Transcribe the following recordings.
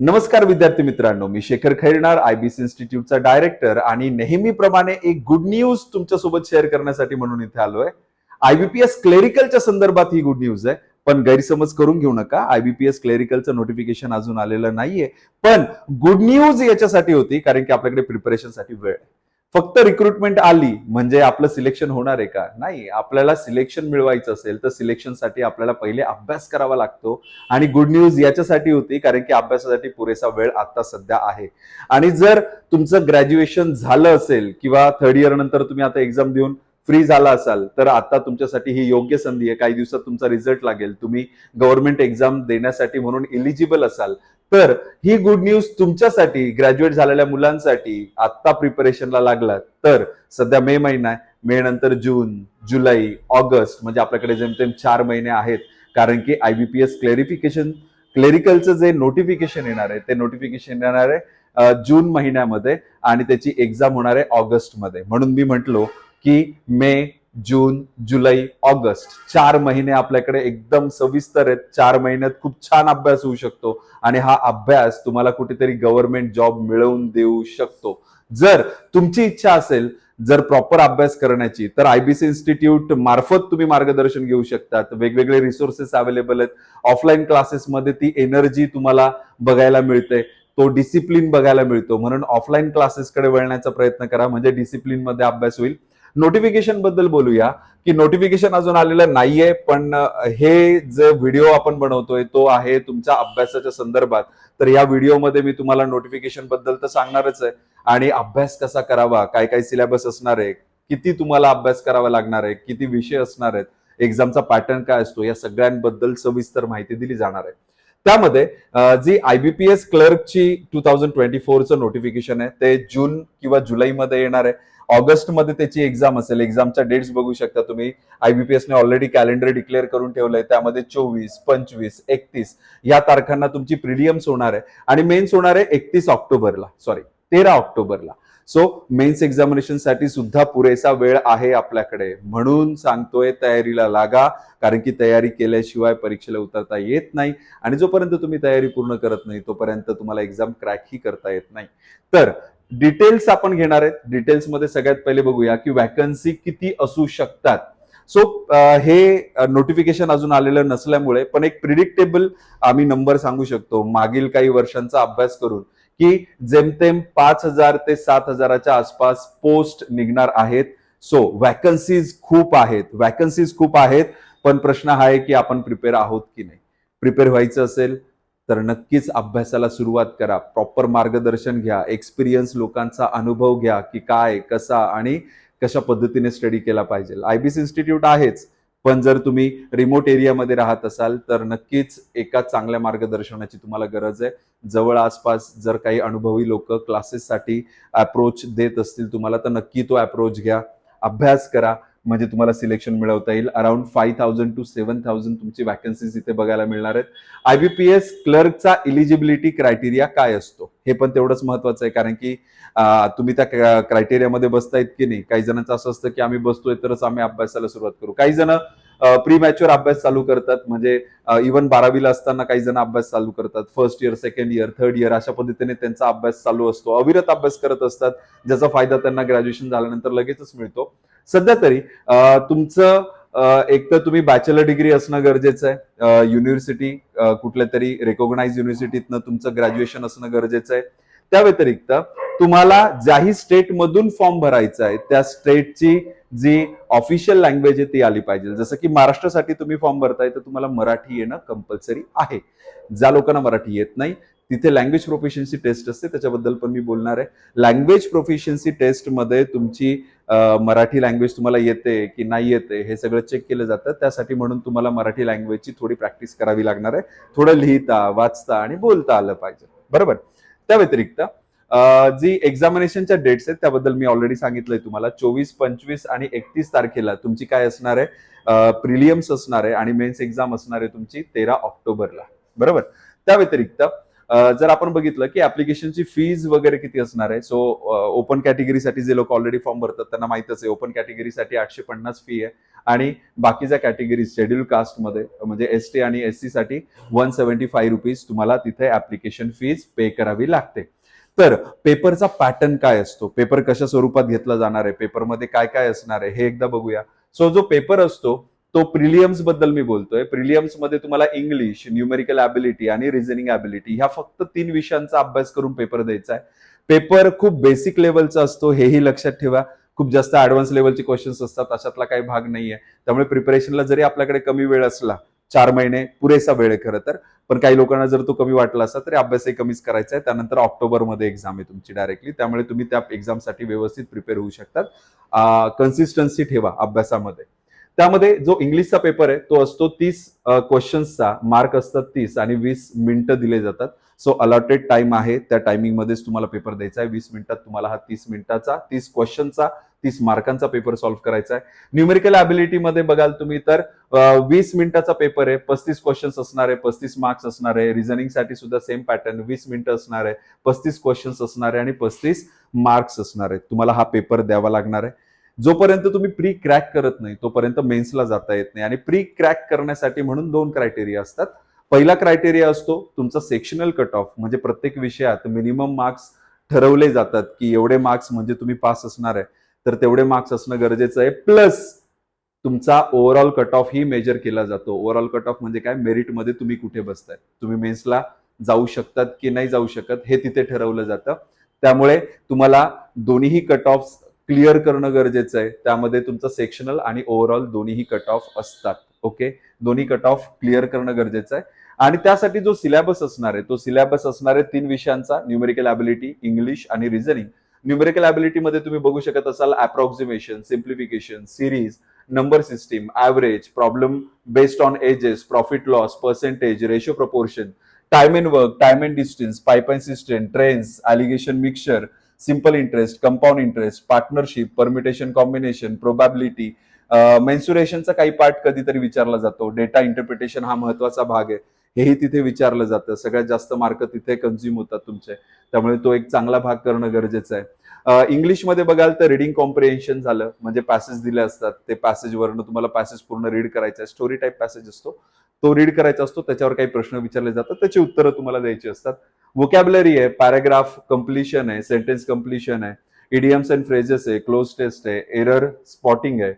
नमस्कार विद्यार्थी मित्रांनो, मी शेखर खैरनार, आयबीसी इन्स्टिट्यूटचा डायरेक्टर आणि नेहमीप्रमाणे एक गुड न्यूज तुमच्यासोबत शेअर करण्यासाठी म्हणून इथे आलोय. आयबीपीएस क्लेरिकलच्या संदर्भात ही गुड न्यूज आहे, पण गैरसमज करून घेऊ नका. आयबीपीएस क्लेरिकलचं नोटिफिकेशन अजून आलेलं नाहीये, पण गुड न्यूज याच्यासाठी होती कारण की आपल्याकडे प्रिपरेशनसाठी वेळ आहे. फक्त रिक्रुटमेंट आली म्हणजे आपलं सिलेक्शन होणार आहे का? नाही. आपल्याला सिलेक्शन मिळवायचं असेल तर सिलेक्शनसाठी आपल्याला पहिले अभ्यास करावा लागतो. आणि गुड न्यूज याच्यासाठी होती कारण की अभ्यासासाठी पुरेसा वेळ आता सध्या आहे. आणि जर तुमचं ग्रॅज्युएशन झालं असेल किंवा थर्ड इयर नंतर तुम्ही आता एक्झाम देऊन फ्री झाला असाल तर आता तुमच्यासाठी ही योग्य संधी आहे. काही दिवसात तुमचा रिझल्ट लागेल, तुम्ही गव्हर्नमेंट एक्झाम देण्यासाठी म्हणून इलिजिबल असाल तर ही गुड न्यूज तुमच्यासाठी, ग्रॅज्युएट झालेल्या मुलांसाठी. आता प्रिपरेशनला लागलात तर सध्या मे महिना आहे, मे नंतर जून, जुलै, ऑगस्ट म्हणजे आपल्याकडे जेमतेम 4 महिने आहेत. कारण की आयबीपीएस क्लेरिकलचं जे नोटिफिकेशन येणार आहे ते नोटिफिकेशन येणार आहे जून महिन्यामध्ये आणि त्याची एक्झाम होणार आहे ऑगस्टमध्ये. म्हणून मी म्हटलो की मे, जून, जुलै, ऑगस्ट 4 महिने आपल्याकडे एकदम सविस्तर आहेत. 4 महिन्यात खूप छान अभ्यास होऊ शकतो आणि हा अभ्यास तुम्हाला कुठेतरी गव्हर्नमेंट जॉब मिळवून देऊ शकतो. जर तुमची इच्छा असेल, जर प्रॉपर अभ्यास करण्याची, तर आयबीसी इन्स्टिट्यूट मार्फत तुम्ही मार्गदर्शन घेऊ शकतात. वेगवेगळे रिसोर्सेस अवेलेबल आहेत. ऑफलाईन क्लासेसमध्ये ती एनर्जी तुम्हाला बघायला मिळते, तो डिसिप्लिन बघायला मिळतो. म्हणून ऑफलाईन क्लासेसकडे वळण्याचा प्रयत्न करा, म्हणजे डिसिप्लिन मध्ये अभ्यास होईल. नोटिफिकेशन बद्दल बोलूया की नोटिफिकेशन अजून आलेलं नाहीये, पण हे जे व्हिडिओ आपण बनवतोय तो आहे तुमच्या अभ्यासाच्या संदर्भात. तर या व्हिडिओमध्ये मी तुम्हाला नोटिफिकेशन बद्दल तर सांगणारच आहे आणि अभ्यास कसा करावा, काय काय सिलेबस असणार आहे, किती तुम्हाला अभ्यास करावा लागणार आहे, किती विषय असणार आहेत, एक्झामचा पॅटर्न काय असतो, या सगळ्यांबद्दल सविस्तर माहिती दिली जाणार आहे. त्यामध्ये जी आयबीपीएस क्लर्कची 2024चं नोटिफिकेशन आहे ते जून किंवा जुलैमध्ये येणार आहे. ऑगस्टमध्ये त्याची एक्झाम असेल. एक्झामच्या डेट्स बघू शकता तुम्ही. आयबीपीएसने ऑलरेडी कॅलेंडर डिक्लेअर करून ठेवलंय. त्यामध्ये 24, 25, 31 या तारखांना तुमची प्रिलियम्स होणार आहे आणि मेन्स होणार आहे 13 ऑक्टोबरला. सो मेन्स एक्झामिनेशनसाठी सुद्धा पुरेसा वेळ आहे आपल्याकडे. म्हणून सांगतोय तयारीला लागा, कारण की तयारी केल्याशिवाय परीक्षेला उतरता येत नाही आणि जोपर्यंत तुम्ही तयारी पूर्ण करत नाही तोपर्यंत तुम्हाला एक्झाम क्रॅकही करता येत नाही. तर डिटेल्स आपण घेणार आहेत. डिटेल्समध्ये सगळ्यात पहिले बघूया की वॅकन्सी किती असू शकतात. सो हे नोटिफिकेशन अजून आलेलं नसल्यामुळे पण एक प्रिडिक्टेबल आम्ही नंबर सांगू शकतो मागील काही वर्षांचा अभ्यास करून की जेमतेम 5,000 ते 7,000च्या आसपास पोस्ट निघणार आहेत. सो वॅकन्सीज खूप आहेत, पण प्रश्न हा आहे की आपण प्रिपेअर आहोत की नाही. प्रिपेअर व्हायचं असेल तर नक्कीच अभ्यासाला सुरुवात करा. प्रॉपर मार्गदर्शन घ्या, एक्सपिरियन्स लोकांचा अनुभव घ्या की काय, कसा आणि कशा पद्धतीने स्टडी केला पाहिजे. आयबीसी इन्स्टिट्यूट आहेच, पण जर तुम्ही रिमोट एरियामध्ये राहत असाल तर नक्कीच एका चांगल्या मार्गदर्शनाची तुम्हाला गरज आहे. जवळ आसपास जर काही अनुभवी लोक क्लासेससाठी अप्रोच देत असतील तुम्हाला तर नक्की तो अप्रोच घ्या, अभ्यास करा, म्हणजे तुम्हाला सिलेक्शन मिळवता येईल. अराउंड 5,000 to 7,000 तुमची वॅकन्सीज इथे बघायला मिळणार आहेत. आयबीपीएस क्लर्कचा इलिजिबिलिटी क्रायटेरिया काय असतो हे पण तेवढंच महत्वाचं आहे, कारण की तुम्ही त्या क्रायटेरियामध्ये बसतायत की नाही. काही जणांचं असं असतं की आम्ही बसतोय तरच आम्ही अभ्यासाला सुरुवात करू. काही जण प्री मॅच्युअर अभ्यास चालू करतात, म्हणजे इव्हन 12वीला असताना काही जण अभ्यास चालू करतात. First year, second year, third year अशा पद्धतीने त्यांचा अभ्यास चालू असतो. अविरत अभ्यास करत असतात, ज्याचा फायदा त्यांना ग्रॅज्युएशन झाल्यानंतर लगेचच मिळतो. सध्या तरी तुमचं एक तर तुम्ही बॅचलर डिग्री असणं गरजेचं आहे. युनिव्हर्सिटी कुठल्या तरी रेकॉग्नाइज युनिव्हर्सिटीतनं तुमचं ग्रॅज्युएशन असणं गरजेचं आहे. त्या व्यतिरिक्त तुम्हाला ज्याही स्टेट मधून फॉर्म भरायचा आहे त्या स्टेटची जी ऑफिशियल लँग्वेज आहे ती आली पाहिजे. जसं की महाराष्ट्रासाठी तुम्ही फॉर्म भरताय तर तुम्हाला मराठी येणं कंपल्सरी आहे. ज्या लोकांना मराठी येत नाही तिथे लँग्वेज प्रोफिशियन्सी टेस्ट असते, त्याच्याबद्दल पण मी बोलणार आहे. लँग्वेज प्रोफिशियन्सी टेस्ट मध्ये तुमची मराठी लँग्वेज तुम्हाला येते की नाही येते हे सगळं चेक केलं जातं. त्यासाठी म्हणून तुम्हाला मराठी लँग्वेजची थोडी प्रॅक्टिस करावी लागणार आहे. थोडं लिहिता, वाचता आणि बोलता आलं पाहिजे, बरोबर. त्या व्यतिरिक्त जी एक्झामिनेशनच्या डेट्स आहेत त्याबद्दल मी ऑलरेडी सांगितलंय तुम्हाला. 24, 25 आणि 31 तारखेला तुमची काय असणार आहे, प्रिलियम्स असणार आहे आणि मेन्स एक्झाम असणार आहे तुमची 13 ऑक्टोबरला, बरोबर. त्या व्यतिरिक्त जर आपण बघितलं की ऍप्लिकेशनची फीज वगैरे किती असणार आहे, सो ओपन कॅटेगरीसाठी जे लोक ऑलरेडी फॉर्म भरतात त्यांना माहितच आहे, ओपन कॅटेगरीसाठी 850 फी आहे आणि बाकीच्या कॅटेगरी शेड्यूल कास्टमध्ये म्हणजे एसटी आणि एससी साठी 175 रुपीज तुम्हाला तिथे ऍप्लिकेशन फीज पे करावी लागते. तर पेपरचा पॅटर्न काय असतो, पेपर कशा स्वरूपात घेतला जाणार आहे, पेपरमध्ये काय काय असणार आहे हे एकदा बघूया. सो जो पेपर असतो तो प्रिलियम्स बद्दल मी बोलतोय. प्रिलियम्स मध्ये तुम्हाला इंग्लिश, न्यूमेरिकल ॲबिलिटी आणि रिझनिंग ॲबिलिटी ह्या फक्त 3 विषयांचा अभ्यास करून पेपर द्यायचा आहे. पेपर खूप बेसिक लेवलचा असतो, हेही लक्षात ठेवा. खूप जास्त ऍडव्हान्स लेवलचे क्वेश्चन्स असतात, अशातला काही भाग नाहीये. त्यामुळे प्रिपरेशनला जरी आपल्याकडे कमी वेळ असला, 4 महिने पुरेसा वेळ आहे खरं तर, पण काही लोकांना जर तो कमी वाटला असता तरी अभ्यासही कमीच करायचा आहे. त्यानंतर ऑक्टोबरमध्ये एक्झाम आहे तुमची डायरेक्टली, त्यामुळे तुम्ही त्या एक्झामसाठी व्यवस्थित प्रिपेअर होऊ शकतात. कन्सिस्टन्सी ठेवा अभ्यासामध्ये. त्यामध्ये जो इंग्लिशचा पेपर आहे तो असतो 30 क्वेश्चन्सचा, मार्क असतात 30 आणि 20 मिनिटं दिले जातात. सो अलॉटेड टाइम आहे, त्या टायमिंग मध्येच तुम्हाला पेपर द्यायचा आहे. 20 मिनिटात तुम्हाला हा 30 मिनिटाचा 30 क्वेश्चनचा 30 मार्कांचा पेपर सॉल्व्ह करायचा आहे. न्यूमेरिकल ॲबिलिटी मध्ये बघाल तुम्ही तर 20 मिनिटाचा पेपर आहे, 35 क्वेश्चन्स असणार आहे, 35 मार्क्स असणार आहे. रिझनिंग साठी सुद्धा सेम पॅटर्न, 20 मिनिटं असणार आहे, 35 क्वेश्चन्स असणार आहे आणि 35 मार्क्स असणार आहेत. तुम्हाला हा पेपर द्यावा लागणार आहे. जोपर्यंत तुम्ही प्री क्रॅक करत नाही तोपर्यंत मेन्सला जाता येत नाही. आणि प्री क्रॅक करण्यासाठी म्हणून 2 क्रायटेरिया असतात. पहिला क्रायटेरिया असतो तुमचा सेक्शनल कट ऑफ, म्हणजे प्रत्येक विषयात मिनिमम मार्क्स ठरवले जातात की एवढे मार्क्स म्हणजे तुम्ही पास असणार आहे, तर तेवढे मार्क्स असणं गरजेचं आहे. प्लस तुमचा ओव्हरऑल कट ऑफ ही मेजर केला जातो. ओव्हरऑल कट ऑफ म्हणजे काय, मेरिटमध्ये तुम्ही कुठे बसताय, तुम्ही मेन्सला जाऊ शकतात की नाही जाऊ शकत हे तिथे ठरवलं जातं. त्यामुळे तुम्हाला दोन्हीही कट ऑफ क्लिअर करणं गरजेचं आहे. त्यामध्ये तुमचं सेक्शनल आणि ओव्हरऑल दोन्हीही कट ऑफ असतात. ओके, दोन्ही कट ऑफ क्लिअर करणं गरजेचं आहे. आणि त्यासाठी जो सिलेबस असणार आहे तो सिलेबस असणार आहे 3 विषयांचा, न्यूमेरिकल ॲबिलिटी, इंग्लिश आणि रिझनिंग. न्यूमेरिकल ॲबिलिटी मध्ये तुम्ही बघू शकत असाल approximation, simplification, series, number system, average, problem based on ages, profit loss, percentage, ratio proportion, time and work, time and distance, pipe and cistern, trends, alligation mixture, simple interest, compound interest, partnership, permutation combination, probability, मेन्सुरेशनचा काही part कधीतरी विचारला जातो. Data interpretation हा महत्वाचा भाग आहे, हेही तिथे विचारलं जातं. सगळ्यात जास्त मार्क तिथे कन्झ्युम होतात तुमचे, त्यामुळे तो एक चांगला भाग करणं गरजेचं आहे. इंग्लिशमध्ये बघाल तर रिडिंग कॉम्प्रिहेन्शन झालं, म्हणजे पॅसेज दिले असतात, ते पॅसेजवरनं तुम्हाला पॅसेज पूर्ण रीड करायचा आहे. स्टोरी टाईप पॅसेज असतो, तो रीड करायचा असतो, त्याच्यावर काही प्रश्न विचारले जातात, त्याची उत्तरं तुम्हाला द्यायची असतात. वोकॅब्युलरी आहे, पॅराग्राफ कम्प्लिशन आहे, सेंटेन्स कम्प्लिशन आहे, इडियम्स अँड फ्रेजेस आहे, क्लोज टेस्ट आहे, एरर स्पॉटिंग आहे,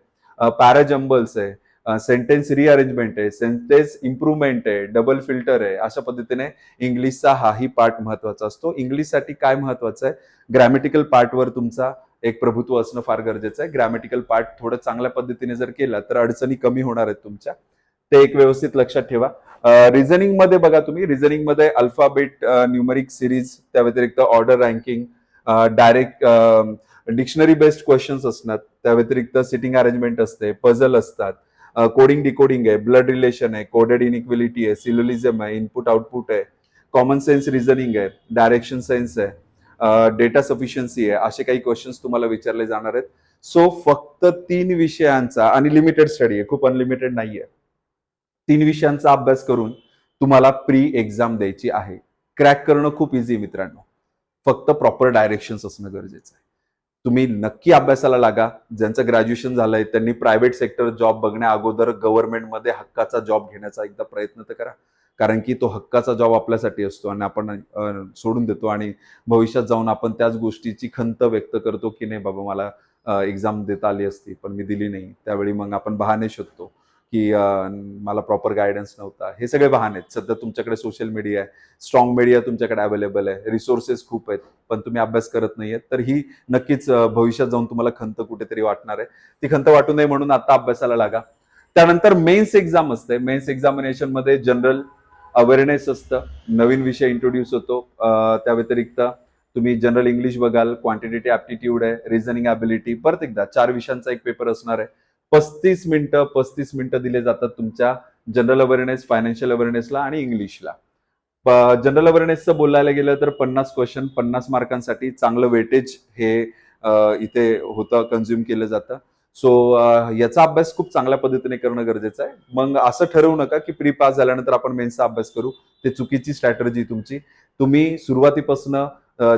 पॅराजम्बल्स आहे, सेंटेन्स रिअरेंजमेंट आहे, सेंटेन्स इम्प्रुव्हमेंट आहे, डबल फिल्टर आहे. अशा पद्धतीने इंग्लिशचा हाही पार्ट महत्वाचा असतो. इंग्लिशसाठी काय महत्वाचं आहे, ग्रॅमॅटिकल पार्टवर तुमचा एक प्रभुत्व असणं फार गरजेचं आहे. ग्रॅमॅटिकल पार्ट थोडं चांगल्या पद्धतीने जर केला तर अडचणी कमी होणार आहेत तुमच्या, ते एक व्यवस्थित लक्षात ठेवा. रिझनिंग मध्ये बघा तुम्ही, रिझनिंग मध्ये अल्फाबेट, न्यूमरिक सिरीज, त्या व्यतिरिक्त order ranking, direct dictionary based questions असतात, त्या व्यतिरिक्त सिटिंग अरेंजमेंट असते, पझल असतात, कोडिंग डिकोडिंग आहे, ब्लड रिलेशन आहे, कोडेड इनइक्विलिटी आहे, सिलोलिझम आहे, इनपुट आउटपुट आहे, कॉमन सेन्स रिझनिंग आहे, डायरेक्शन सेन्स आहे, डेटा सफिशियन्सी आहे. असे काही क्वेश्चन्स तुम्हाला विचारले जाणार आहेत. सो फक्त 3 विषयांचा आणि लिमिटेड स्टडी आहे, खूप अनलिमिटेड नाहीये, 3 विषयांचा अभ्यास करून तुम्हाला प्री एक्झाम द्यायची आहे. क्रॅक करणं खूप इझी मित्रांनो, फक्त प्रॉपर डायरेक्शन्स असणं गरजेचं आहे. तुम्ही नक्की अभ्यासाला लागा. ज्यांचं ग्रॅज्युएशन झालंय त्यांनी प्रायव्हेट सेक्टर जॉब बघण्या अगोदर गव्हर्नमेंटमध्ये हक्काचा जॉब घेण्याचा एकदा प्रयत्न तर करा, कारण की तो हक्काचा जॉब आपल्यासाठी असतो आणि आपण सोडून देतो आणि भविष्यात जाऊन आपण त्याच गोष्टीची खंत व्यक्त करतो की नाही बाबा मला एक्झाम देता आली असती पण मी दिली नाही. त्यावेळी मग आपण बहाणे शोधतो की मला प्रॉपर गायडन्स नव्हता. हे सगळे बहाणे आहेत. सध्या तुमच्याकडे सोशल मीडिया आहे, स्ट्रॉंग मीडिया तुमच्याकडे अवेलेबल आहे, रिसोर्सेस खूप आहेत, पण तुम्ही अभ्यास करत नाहीयेत, तर ही नक्कीच भविष्यात जाऊन तुम्हाला खंत कुठेतरी वाटणार आहे. ती खंत वाटू नये म्हणून आता अभ्यासाला लागा. त्यानंतर मेन्स एक्झाम असते. मेन्स एक्झामिनेशन मध्ये जनरल अवेअरनेस असतं, नवीन विषय इंट्रोड्यूस होतो. त्या व्यतिरिक्त तुम्ही जनरल इंग्लिश बघाल, क्वांटिटेटिव्ह ऍप्टिट्यूड आहे, रिझनिंग ॲबिलिटी, परत एकदा 4 विषयांचा एक पेपर असणार आहे. 35 मिनिटं दिले जातात तुमच्या जनरल अवेअरनेस, फायनान्शियल अवेअरनेसला आणि इंग्लिशला. जनरल अवेअरनेसचं बोलायला गेलं तर 50 क्वेश्चन 50 मार्कांसाठी चांगलं वेटेज हे इथे होतं, कन्झ्युम केलं जातं. सो याचा अभ्यास खूप चांगल्या पद्धतीने करणं गरजेचं आहे. मग असं ठरवू नका की प्री पास झाल्यानंतर आपण मेन्सचा अभ्यास करू. ते चुकीची स्ट्रॅटेजी तुमची. तुम्ही सुरुवातीपासून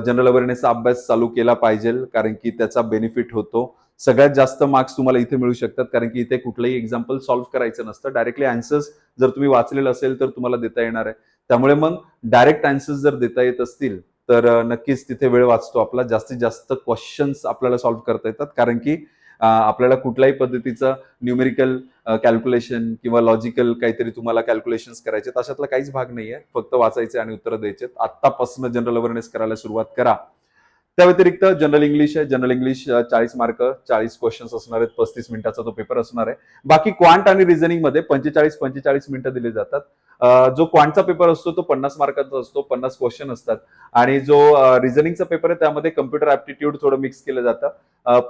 जनरल अवेअरनेसचा अभ्यास चालू केला पाहिजे, कारण की त्याचा बेनिफिट होतो. सगळ्यात जास्त मार्क्स तुम्हाला इथे मिळू शकतात, कारण की इथे कुठलंही एक्झाम्पल सॉल्व्ह करायचं नसतं. डायरेक्टली आन्सर्स जर तुम्ही वाचलेलं असेल तर तुम्हाला देता येणार आहे. त्यामुळे मग डायरेक्ट आन्सर्स जर देता येत असतील तर नक्कीच तिथे वेळ वाचतो आपला. जास्तीत जास्त क्वेश्चन्स आपल्याला सॉल्व्ह करता येतात, कारण की आपल्याला कुठल्याही पद्धतीचं न्यूमेरिकल कॅल्क्युलेशन किंवा लॉजिकल काहीतरी तुम्हाला कॅल्क्युलेशन्स करायचे, अशातला काहीच भाग नाहीये. फक्त वाचायचे आणि उत्तर द्यायचे. आत्तापासून जनरल अवेअरनेस करायला सुरुवात करा. त्या व्यतिरिक्त जनरल इंग्लिश आहे. जनरल इंग्लिश 40 मार्क, 40 क्वेश्चन्स असणार आहेत. 35 मिनिटाचा तो पेपर असणार आहे. बाकी क्वांट आणि रिझनिंग मध्ये 45 मिनिटं दिले जातात. जो क्वांटचा पेपर असतो तो 50 मार्कांचा असतो. 50 क्वेश्चन असतात. आणि जो रिझनिंगचा पेपर आहे त्यामध्ये कम्प्युटर ऍप्टिट्यूड थोडं मिक्स केलं जातं.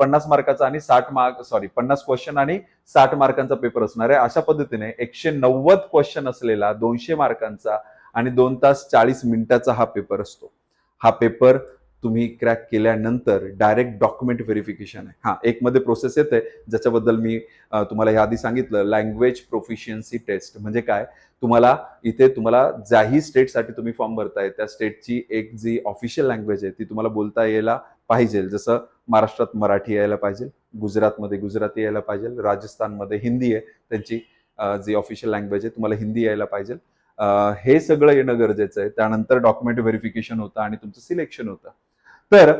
50 मार्काचा आणि 50 क्वेश्चन आणि 60 मार्कांचा पेपर असणार आहे. अशा पद्धतीने 190 क्वेश्चन असलेला 200 मार्कांचा आणि 2 तास 40 मिनिटाचा हा पेपर असतो. हा पेपर तुम्ही क्रॅक केल्यानंतर डायरेक्ट डॉक्युमेंट व्हेरिफिकेशन आहे. हा, एक मध्ये प्रोसेस येते ज्याच्याबद्दल मी तुम्हाला याआधी सांगितलं. लँग्वेज प्रोफिशियन्सी टेस्ट म्हणजे काय, तुम्हाला ज्याही स्टेटसाठी तुम्ही फॉर्म भरताय त्या स्टेटची एक जी ऑफिशियल लँग्वेज आहे ती तुम्हाला बोलता यायला पाहिजे. जसं महाराष्ट्रात मराठी यायला पाहिजे, गुजरातमध्ये गुजराती यायला पाहिजे, राजस्थानमध्ये हिंदी आहे त्यांची जी ऑफिशियल लँग्वेज आहे, तुम्हाला हिंदी यायला पाहिजे. हे सगळं येणं गरजेचं आहे. त्यानंतर डॉक्युमेंट व्हेरिफिकेशन होतं आणि तुमचं सिलेक्शन होतं. तर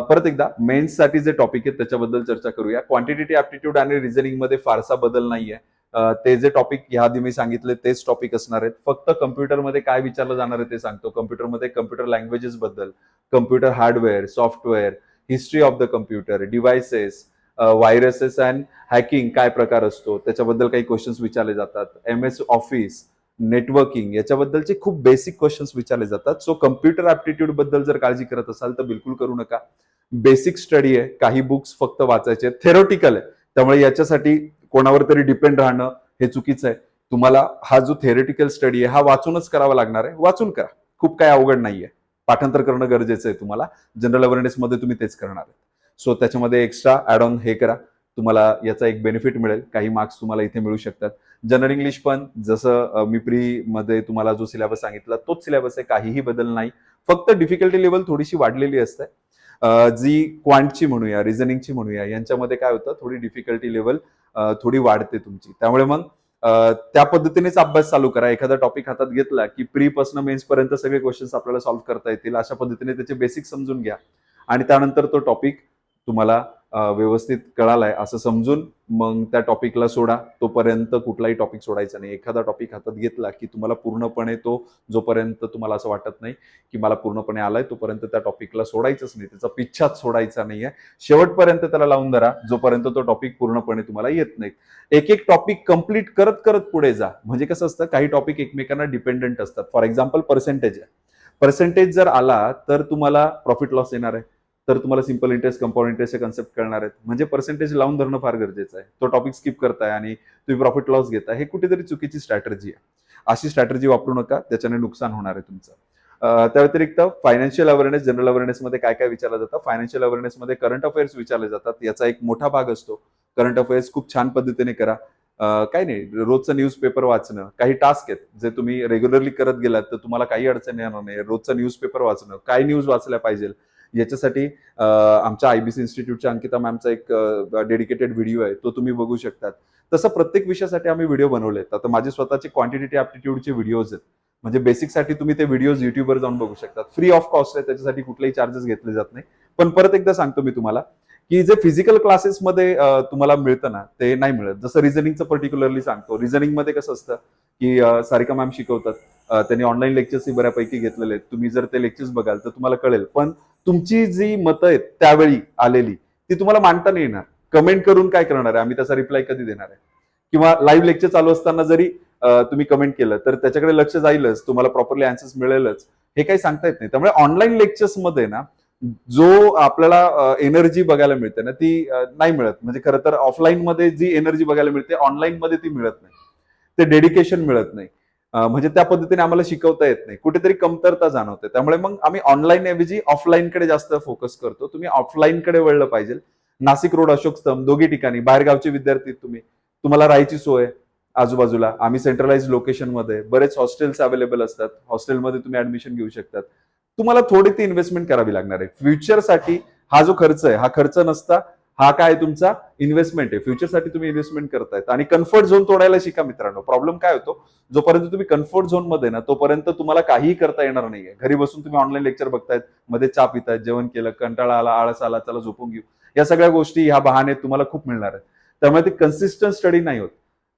परत एकदा मेन्ससाठी जे टॉपिक आहेत त्याच्याबद्दल चर्चा करूया. क्वांटिटेटिव्ह ऍप्टिट्यूड आणि रिझनिंग मध्ये फारसा बदल नाहीये. ते जे टॉपिक ह्या आधी मी सांगितले तेच टॉपिक असणार आहेत. फक्त कम्प्युटरमध्ये काय विचारलं जाणार आहे ते सांगतो. कम्प्युटरमध्ये कम्प्युटर लँग्वेजेस बद्दल, computer hardware, software, history of the computer, devices, viruses and hacking काय प्रकार असतो त्याच्याबद्दल काही क्वेश्चन्स विचारले जातात. MS ऑफिस, नेटवर्किंग याच्याबद्दलचे खूप बेसिक क्वेश्चन्स विचारले जातात. सो कम्प्युटर ऍप्टिट्यूड बद्दल जर काळजी करत असाल तर बिलकुल करू नका. बेसिक स्टडी आहे. काही बुक्स फक्त वाचायचे, थेरोटिकल आहे. त्यामुळे याच्यासाठी कोणावर तरी डिपेंड राहणं हे चुकीचं आहे. तुम्हाला हा जो थेरोटिकल स्टडी आहे हा वाचूनच करावा लागणार आहे. वाचून करा, खूप काही अवघड नाहीये. पाठांतर करणं गरजेचं आहे तुम्हाला. जनरल अवेअरनेस मध्ये तुम्ही तेच करणार आहे. सो त्याच्यामध्ये एक्स्ट्रा ऍड ऑन हे करा. तुम्हाला याचा एक बेनिफिट मिळेल. काही मार्क्स तुम्हाला इथे मिळू शकतात. जनरल इंग्लिश पण जसं मी प्री मध्ये तुम्हाला जो सिलेबस सांगितला तोच सिलेबस आहे. काहीही बदल नाही. फक्त डिफिकल्टी लेवल थोडीशी वाढलेली असते. जी क्वांटची म्हणूया, रिझनिंगची म्हणूया, यांच्यामध्ये काय होतं, थोडी डिफिकल्टी लेवल थोडी वाढते तुमची. त्यामुळे मग त्या पद्धतीनेच अभ्यास चालू करा. एखादा टॉपिक हातात घेतला की प्री पासून मेन्स पर्यंत सगळे क्वेश्चन्स आपल्याला सॉल्व्ह करता येतील. अशा पद्धतीने त्याचे बेसिक समजून घ्या आणि त्यानंतर तो टॉपिक तुम्हाला व्यवस्थित कळालाय असं समजून मग त्या टॉपिकला सोडा. तोपर्यंत कुठलाही टॉपिक सोडायचा नाही. एखादा टॉपिक हातात घेतला की तुम्हाला पूर्णपणे तो, जोपर्यंत तुम्हाला असं वाटत नाही की मला पूर्णपणे आलाय, तोपर्यंत त्या टॉपिकला सोडायचंच नाही. त्याचा पिच्छाच सोडायचा नाहीये. शेवटपर्यंत त्याला लावून धरा जोपर्यंत तो टॉपिक पूर्णपणे तुम्हाला येत नाही. एक एक टॉपिक कंप्लीट करत करत पुढे जा. म्हणजे कसं असतं, काही टॉपिक एकमेकांना डिपेंडंट असतात. फॉर एक्झाम्पल पर्सेंटेज आहे. पर्सेंटेज जर आला तर तुम्हाला प्रॉफिट लॉस येणार आहे. तर तुम्हाला सिंपल इंटरेस्ट, कंपाऊंड इंटरेस्टचे कन्सेप्ट कळणार आहेत. म्हणजे पर्सेंटेज लावून धरणं फार गरजेचं आहे. तो टॉपिक स्किप करताय आणि तुम्ही प्रॉफिट लॉस घेताय, हे कुठेतरी चुकीची स्ट्रॅटेजी आहे. अशी स्ट्रॅटेजी वापरू नका, त्याच्याने नुकसान होणार आहे तुमचं. त्या व्यतिरिक्त फायनान्शियल अवेअरनेस, जनरल अवेअरनेसमध्ये काय काय विचारलं जातं. फायनान्शियल अवेअरनेसमध्ये करंट अफेअर्स विचारले जातात. याचा एक मोठा भाग असतो. करंट अफेअर्स खूप छान पद्धतीने करा. काही नाही, रोजचं न्यूजपेपर वाचणं, काही टास्क आहेत जे तुम्ही रेग्युलरली करत गेलात तर तुम्हाला काही अडचण येणार नाही. रोजचं न्यूजपेपर वाचणं, काय न्यूज वाचल्या पाहिजे याच्यासाठी आमच्या IBC इन्स्टिट्यूटच्या अंकिता मॅमचा एक डेडिकेटेड व्हिडिओ आहे, तो तुम्ही बघू शकतात. तसं प्रत्येक विषयासाठी आम्ही व्हिडिओ बनवलेत. आता माझे स्वतःचे क्वांटिटेटिव्ह ऍप्टिट्यूडचे व्हिडिओज आहेत. म्हणजे बेसिकसाठी तुम्ही ते व्हिडिओज युट्यूबवर जाऊन बघू शकतात. फ्री ऑफ कॉस्ट आहे, त्याच्यासाठी कुठलेही चार्जेस घेतले जात नाही. पण परत एकदा सांगतो मी तुम्हाला की जे फिजिकल क्लासेसमध्ये तुम्हाला मिळतं ना, ते नाही मिळत. जसं रिझनिंगचं पर्टिक्युलरली सांगतो. रिझनिंगमध्ये कसं असतं की सारिका मॅम शिकवतात. त्यांनी ऑनलाईन लेक्चर्स बऱ्यापैकी घेतलेले आहेत. तुम्ही जर ते लेक्चर्स बघाल तर तुम्हाला कळेल. पण तुमची जी मतं आहेत त्यावेळी आलेली ती तुम्हाला मांडता नाही येणार. कमेंट करून काय करणार आहे, आम्ही त्याचा रिप्लाय कधी देणार आहे? किंवा लाईव्ह लेक्चर चालू असताना जरी तुम्ही कमेंट केलं तर त्याच्याकडे लक्ष जाईलच, तुम्हाला प्रॉपरली आन्सर्स मिळेलच, हे काही सांगता येत नाही. त्यामुळे ऑनलाईन लेक्चर्स मध्ये ना जो आपल्याला एनर्जी बघायला मिळते ना ती नाही मिळत. म्हणजे खरं तर ऑफलाईन मध्ये जी एनर्जी बघायला मिळते ऑनलाईन मध्ये ती मिळत नाही. ते डेडिकेशन मिळत नाही. म्हणजे त्या पद्धतीने आम्हाला शिकवता येत नाही. कुठेतरी कमतरता जाणवते. त्यामुळे मग आम्ही ऑनलाईन ऐवजी ऑफलाईन कडे जास्त फोकस करतो. तुम्ही ऑफलाईन कडे वळलं पाहिजे. नाशिक रोड, अशोक स्तंभ, दोघी ठिकाणी. बाहेरगावचे विद्यार्थी तुम्हाला राहायची सोय आजूबाजूला. आम्ही सेंट्रलाइज लोकेशनमध्ये, बरेच हॉस्टेल्स अवेलेबल असतात. हॉस्टेलमध्ये तुम्ही ऍडमिशन घेऊ शकतात. तुम्हाला थोडी ती इन्व्हेस्टमेंट करावी लागणार आहे फ्युचरसाठी. हा जो खर्च आहे, हा खर्च नसता, हा काय तुमचा इन्व्हेस्टमेंट आहे. फ्युचरसाठी तुम्ही इन्व्हेस्टमेंट करतायत. आणि कम्फर्ट झोन तोडायला शिका मित्रांनो. प्रॉब्लेम काय होतो, जोपर्यंत तुम्ही कम्फर्ट झोन मध्ये ना, तोपर्यंत तुम्हाला काहीही करता येणार नाहीये. घरी बसून तुम्ही ऑनलाईन लेक्चर बघतायत, मध्ये चहा पितायत, जेवण केलं, कंटाळा आला, आळस आला, चला झोपून घेऊ, या सगळ्या गोष्टी ह्या बहाणे तुम्हाला खूप मिळणार आहेत. त्यामुळे ते कन्सिस्टंट स्टडी नाही होत.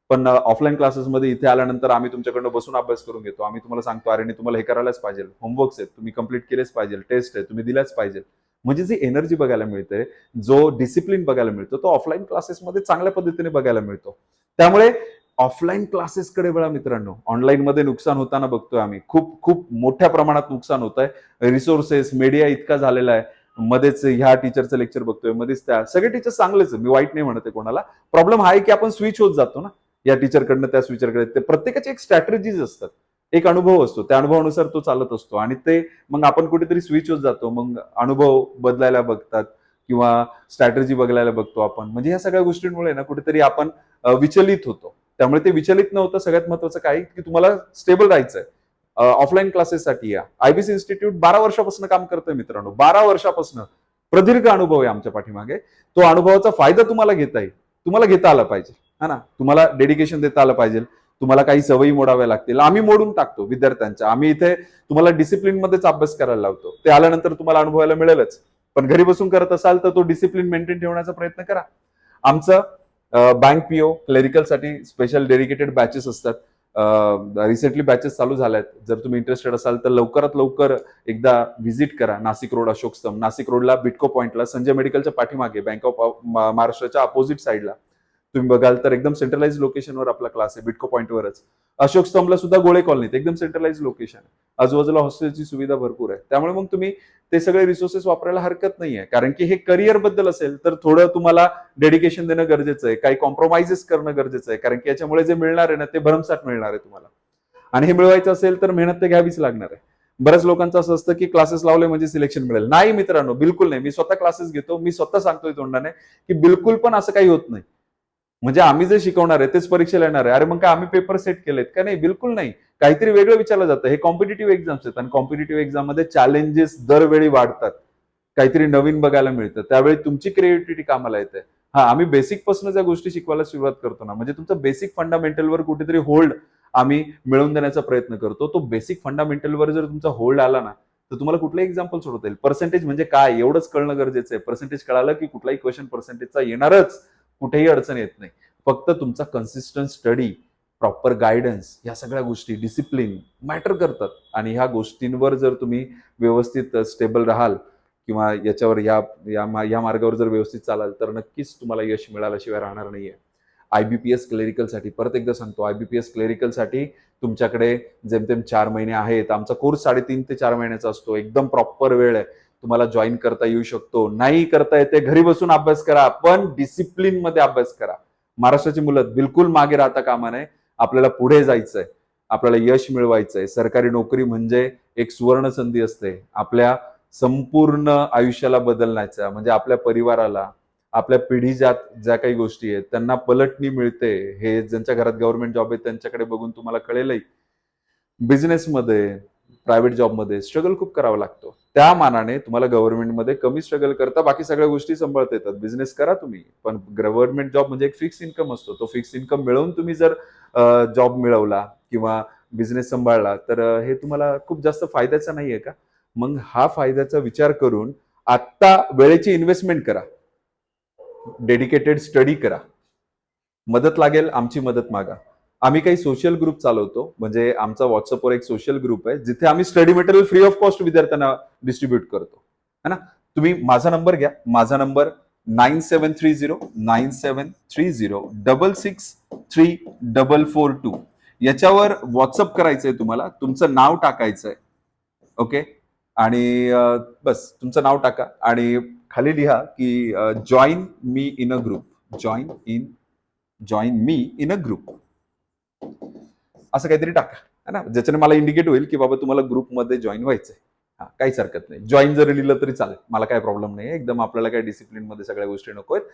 पण ऑफलाईन क्लासेसमध्ये इथे आल्यानंतर आम्ही तुमच्याकडनं बसून अभ्यास करून घेतो. आम्ही तुम्हाला सांगतो, अरे तुम्हाला हे करायलाच पाहिजे, होमवर्क्स आहेत, तुम्ही कंप्लीट केलेच पाहिजे, टेस्ट आहे, तुम्ही दिल्याच पाहिजे. म्हणजे जी एनर्जी बघायला मिळते, जो डिसिप्लिन बघायला मिळतो, तो ऑफलाईन क्लासेसमध्ये चांगल्या पद्धतीने बघायला मिळतो. त्यामुळे ऑफलाईन क्लासेसकडे वळा मित्रांनो. ऑनलाईन मध्ये नुकसान होताना बघतोय आम्ही, खूप खूप मोठ्या प्रमाणात नुकसान होत आहे. रिसोर्सेस, मीडिया इतका झालेला आहे. मध्येच ह्या टीचरचं लेक्चर बघतोय, मध्येच त्या. सगळे टीचर चांगलेच, मी वाईट नाही म्हणते कोणाला. प्रॉब्लेम हा आहे की आपण स्विच होत जातो ना, या टीचरकडनं त्या टीचरकडे. ते प्रत्येकाचे एक स्ट्रॅटेजीज असतात, एक अनुभव असतो, त्या अनुभवानुसार तो चालत असतो. आणि ते मग आपण कुठेतरी स्विच होत जातो. मग अनुभव बदलायला बघतात किंवा स्ट्रॅटेजी बदलायला बघतो आपण. म्हणजे या सगळ्या गोष्टींमुळे ना कुठेतरी आपण विचलित होतो. त्यामुळे ते विचलित न होतं, सगळ्यात महत्वाचं काय की तुम्हाला स्टेबल राहायचंय. ऑफलाईन क्लासेससाठी या. आयबीसी इन्स्टिट्यूट 12 वर्षापासून काम करतोय मित्रांनो. 12 वर्षापासून प्रदीर्घ अनुभव आहे आमच्या पाठीमागे. तो अनुभवाचा फायदा तुम्हाला घेता येईल, तुम्हाला घेता आला पाहिजे, है ना. तुम्हाला डेडिकेशन देता आलं पाहिजे. तुम्हाला काही सवयी मोडाव्या लागतील, आम्ही मोडून टाकतो विद्यार्थ्यांच्या. आम्ही इथे तुम्हाला डिसिप्लिन मध्येच अभ्यास करायला लावतो. ते आल्यानंतर तुम्हाला अनुभवायला मिळेलच. पण घरी बसून करत असाल तर तो डिसिप्लिन मेंटेन ठेवण्याचा प्रयत्न करा. आमचं बँक पीओ क्लेरिकलसाठी स्पेशल डेडिकेटेड बॅचेस असतात. रिसेंटली बॅचेस चालू झाल्या आहेत. जर तुम्ही इंटरेस्टेड असाल तर लवकरात लवकर एकदा व्हिजिट करा. नाशिक रोड, अशोक स्तंभ, नाशिक रोडला बिटको पॉइंटला, संजय मेडिकलच्या पाठीमागे, बँक ऑफ महाराष्ट्राच्या अपोजिट साईडला तुम्ही बघाल तर एकदम सेंट्रलाइज लोकेशनवर आपला क्लास आहे, बिटको पॉइंटवरच. अशोक स्तंभला सुद्धा गोळे कॉलनीत एकदम सेंट्रलाइज लोकेशन आहे. आजूबाजूला हॉस्टेलची सुविधा भरपूर आहे. त्यामुळे मग तुम्ही ते सगळे रिसोर्सेस वापरायला हरकत नाहीये. कारण की हे करिअर बद्दल असेल तर थोडं तुम्हाला डेडिकेशन देणं गरजेचं आहे, काही कॉम्प्रोमाइजेस करणं गरजेचं आहे. कारण की याच्यामुळे जे मिळणार आहे ना, ते भरमसाठ मिळणार आहे तुम्हाला. आणि हे मिळवायचं असेल तर मेहनत तर घ्यावीच लागणार आहे. बऱ्याच लोकांचं असं असतं की क्लासेस लावले म्हणजे सिलेक्शन मिळेल. नाही मित्रांनो, बिलकुल नाही. मी स्वतः क्लासेस घेतो, मी स्वतः सांगतोय तोंडाने की बिलकुल पण असं काही होत नाही. म्हणजे आम्ही जे शिकवणार आहे तेच परीक्षेला येणार आहे. अरे मग काय आम्ही पेपर सेट केलेत का? नाही, बिलकुल नाही. काहीतरी वेगळं विचारलं जातं. हे कॉम्पिटेटिव्ह एक्झाम्स आहेत आणि कॉम्पिटेटिव्ह एक्झाम मध्ये चॅलेंजेस दरवेळी वाढतात. काहीतरी नवीन बघायला मिळतं. त्यावेळी तुमची क्रिएटिव्हिटी कामाला येते. हा, आम्ही बेसिक पासून ज्या गोष्टी शिकवायला सुरुवात करतो ना, म्हणजे तुमचं बेसिक फंडामेंटलवर कुठेतरी होल्ड आम्ही मिळवून देण्याचा प्रयत्न करतो. तो बेसिक फंडामेंटलवर जर तुमचा होल्ड आला ना, तर तुम्हाला कुठलाही एक्झाम्पल सोडवता येईल. पर्सेंटेज म्हणजे काय एवढंच कळणं गरजेचं आहे. पर्सेंटेज कळालं की कुठलाही क्वेश्चन पर्सेंटेजचा येणारच, कुठेही अडचण येत नाही. फक्त तुमचा कन्सिस्टंट स्टडी, प्रॉपर गायडन्स, या सगळ्या गोष्टी, डिसिप्लिन मॅटर करतात. आणि ह्या गोष्टींवर जर तुम्ही व्यवस्थित स्टेबल राहाल किंवा याच्यावर या मार्गावर जर व्यवस्थित चालाल तर नक्कीच तुम्हाला यश मिळाल्याशिवाय राहणार नाहीये. आयबीपीएस क्लेरिकलसाठी परत एकदा सांगतो, आयबीपीएस क्लेरिकलसाठी तुमच्याकडे जेमतेम 4 महिने आहेत. आमचा कोर्स 3.5 ते 4 महिन्याचा असतो. एकदम प्रॉपर वेळ आहे. तुम्हाला जॉईन करता येऊ शकतो. नाही करता येते, घरी बसून अभ्यास करा, पण डिसिप्लिन मध्ये अभ्यास करा. महाराष्ट्राची मुलं बिलकुल मागे राहता कामा नये. आपल्याला पुढे जायचंय, आपल्याला यश मिळवायचंय. सरकारी नोकरी म्हणजे एक सुवर्ण संधी असते आपल्या संपूर्ण आयुष्याला बदलण्याच्या. म्हणजे आपल्या परिवाराला, आपल्या पिढी ज्या काही गोष्टी आहेत त्यांना पलटणी मिळते. हे ज्यांच्या घरात गव्हर्नमेंट जॉब आहे त्यांच्याकडे बघून तुम्हाला कळेलही. बिझनेसमध्ये, प्रायव्हेट जॉबमध्ये स्ट्रगल खूप करावा लागतो. त्या मानाने तुम्हाला गव्हर्नमेंटमध्ये कमी स्ट्रगल करता बाकी सगळ्या गोष्टी सांभाळता येतात. बिझनेस करा तुम्ही, पण गव्हर्नमेंट जॉब म्हणजे एक फिक्स इन्कम असतो. तो फिक्स इन्कम मिळवून तुम्ही जर जॉब मिळवला किंवा बिझनेस सांभाळला तर हे तुम्हाला खूप जास्त फायद्याचा नाहीये का? मग हा फायद्याचा विचार करून आत्ता वेळेची इन्व्हेस्टमेंट करा, डेडिकेटेड स्टडी करा. मदत लागेल, आमची मदत मागा. आम्ही काही सोशल ग्रुप चालवतो. म्हणजे आमचा व्हॉट्सअपवर एक सोशल ग्रुप आहे जिथे आम्ही study material free of cost विद्यार्थ्यांना डिस्ट्रीब्युट करतो, है ना. तुम्ही माझा नंबर घ्या. माझा नंबर 9730 याच्यावर व्हॉट्सअप करायचंय तुम्हाला. तुमचं नाव टाकायचंय, ओके. आणि बस तुमचं नाव टाका आणि खाली लिहा की join me in a group, join me in a group, असं काहीतरी टाका, है ना. ज्याच्याने मला इंडिकेट होईल की बाबा तुम्हाला ग्रुपमध्ये जॉईन व्हायचंय. हा, काहीच हरकत नाही. जॉईन जरी लिहिलं तरी चालेल, मला काही प्रॉब्लेम नाही. एकदम आपल्याला काही डिसिप्लिनमध्ये सगळ्या गोष्टी नको आहेत.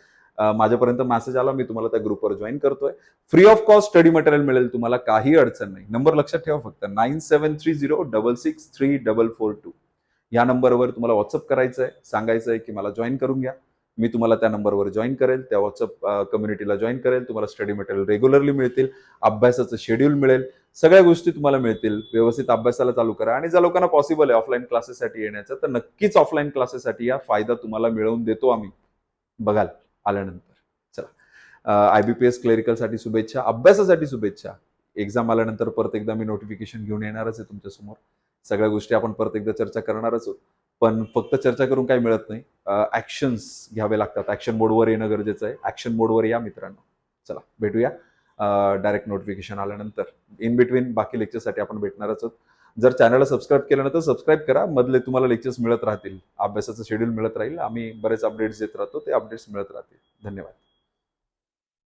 माझ्यापर्यंत मेसेज आला, मी तुम्हाला त्या ग्रुपवर जॉईन करतोय. Free of cost study material मिळेल तुम्हाला, काही अडचण नाही. नंबर लक्षात ठेवा फक्त 9730663442. या नंबरवर तुम्हाला व्हॉट्सअप करायचं आहे, सांगायचं आहे की मला जॉईन करून घ्या. मी तुम्हाला त्या नंबरवर जॉईन करेल, त्या व्हॉट्सअप कम्युनिटीला जॉईन करेल. तुम्हाला स्टडी मटेरियल रेग्युलरली मिळतील, अभ्यासाचं शेड्यूल मिळेल, सगळ्या गोष्टी तुम्हाला मिळतील. व्यवस्थित अभ्यासाला चालू करा. आणि ज्या लोकांना पॉसिबल आहे ऑफलाईन क्लासेससाठी येण्याचं, तर नक्कीच ऑफलाईन क्लासेससाठी या. फायदा तुम्हाला मिळवून देतो आम्ही, बघाल आल्यानंतर. चला, IBPS क्लेरिकलसाठी शुभेच्छा, अभ्यासासाठी शुभेच्छा. एक्झाम आल्यानंतर परत एकदा मी नोटिफिकेशन घेऊन येणारच आहे तुमच्यासमोर. सगळ्या गोष्टी आपण परत एकदा चर्चा करणारच आहोत. पण फक्त चर्चा करून काही मिळत नाही, ऍक्शन्स घ्यावे लागतात. ऍक्शन मोडवर येणं गरजेचं आहे. ऍक्शन मोडवर या मित्रांनो. चला, भेटूया डायरेक्ट नोटिफिकेशन आल्यानंतर. इन बिटवीन बाकी लेक्चरसाठी आपण भेटणारच आहोत. जर चॅनलला सबस्क्राईब केलं ना, तर सबस्क्राईब करा. मधले तुम्हाला लेक्चर्स मिळत राहतील, अभ्यासाचं शेड्यूल मिळत राहील. आम्ही बरेच अपडेट्स देत राहतो, ते अपडेट्स मिळत राहतील. धन्यवाद.